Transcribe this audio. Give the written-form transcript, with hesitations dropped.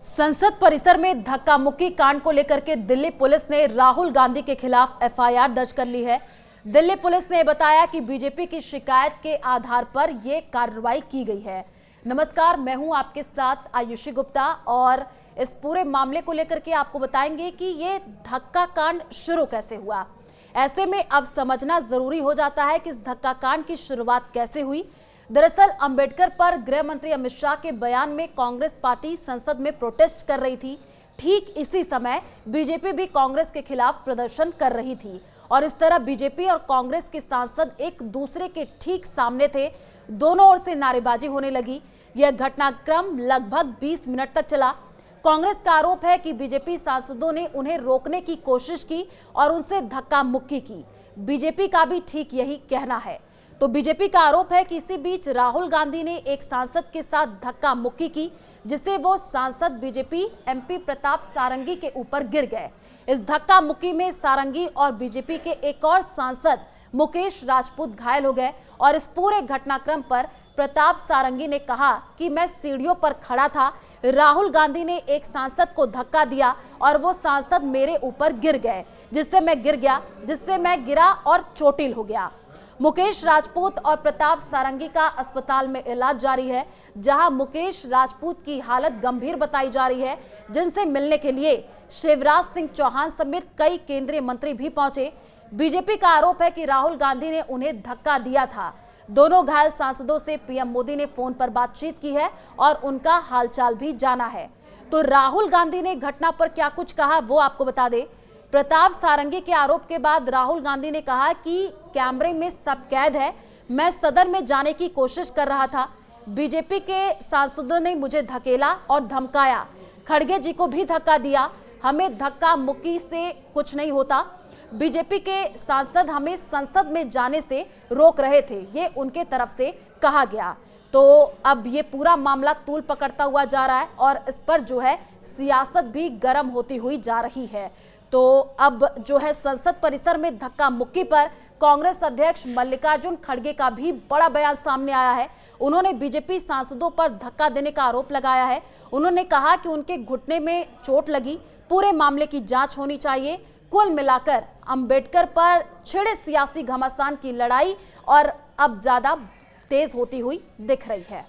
संसद परिसर में धक्का मुक्की कांड को लेकर के दिल्ली पुलिस ने राहुल गांधी के खिलाफ एफआईआर दर्ज कर ली है। दिल्ली पुलिस ने बताया कि बीजेपी की शिकायत के आधार पर यह कार्रवाई की गई है। नमस्कार, मैं हूं आपके साथ आयुषी गुप्ता और इस पूरे मामले को लेकर के आपको बताएंगे कि ये धक्का कांड शुरू कैसे हुआ। ऐसे में अब समझना जरूरी हो जाता है कि इस धक्का कांड की शुरुआत कैसे हुई। दरअसल अंबेडकर पर गृह मंत्री अमित शाह के बयान में कांग्रेस पार्टी संसद में प्रोटेस्ट कर रही थी। ठीक इसी समय बीजेपी भी कांग्रेस के खिलाफ प्रदर्शन कर रही थी और इस तरह बीजेपी और कांग्रेस के सांसद एक दूसरे के ठीक सामने थे। दोनों ओर से नारेबाजी होने लगी। यह घटनाक्रम लगभग 20 मिनट तक चला। कांग्रेस का आरोप है कि बीजेपी सांसदों ने उन्हें रोकने की कोशिश की और उनसे धक्का मुक्की की। बीजेपी का भी ठीक यही कहना है। तो बीजेपी का आरोप है कि इसी बीच राहुल गांधी ने एक सांसद के साथ धक्का मुक्की की, जिससे वो सांसद बीजेपी एमपी प्रताप सारंगी के ऊपर गिर गए। इस धक्का मुक्की में सारंगी और बीजेपी के एक और सांसद मुकेश राजपूत घायल हो गए और इस पूरे घटनाक्रम पर प्रताप सारंगी ने कहा कि मैं सीढ़ियों पर खड़ा था, राहुल गांधी ने एक सांसद को धक्का दिया और वो सांसद मेरे ऊपर गिर गए, जिससे मैं गिरा और चोटिल हो गया। मुकेश राजपूत और प्रताप सारंगी का अस्पताल में इलाज जारी है, जहां मुकेश राजपूत की हालत गंभीर बताई जा रही है, जिनसे मिलने के लिए शिवराज सिंह चौहान समेत कई केंद्रीय मंत्री भी पहुंचे। बीजेपी का आरोप है कि राहुल गांधी ने उन्हें धक्का दिया था। दोनों घायल सांसदों से पीएम मोदी ने फोन पर बातचीत की है और उनका हालचाल भी जाना है। तो राहुल गांधी ने घटना पर क्या कुछ कहा वो आपको बता दें। प्रताप सारंगी के आरोप के बाद राहुल गांधी ने कहा कि कैमरे में सब कैद है, मैं सदन में जाने की कोशिश कर रहा था, बीजेपी के सांसदों ने मुझे धकेला और धमकाया, खड़गे जी को भी धक्का दिया, हमें धक्का मुक्की से कुछ नहीं होता, बीजेपी के सांसद हमें संसद में जाने से रोक रहे थे, ये उनके तरफ से कहा गया। तो अब ये पूरा मामला तूल पकड़ता हुआ जा रहा है और इस पर जो है सियासत भी गर्म होती हुई जा रही है। तो अब जो है संसद परिसर में धक्का मुक्की पर कांग्रेस अध्यक्ष मल्लिकार्जुन खड़गे का भी बड़ा बयान सामने आया है। उन्होंने बीजेपी सांसदों पर धक्का देने का आरोप लगाया है। उन्होंने कहा कि उनके घुटने में चोट लगी, पूरे मामले की जांच होनी चाहिए। कुल मिलाकर अंबेडकर पर छिड़े सियासी घमासान की लड़ाई और अब ज्यादा तेज होती हुई दिख रही है।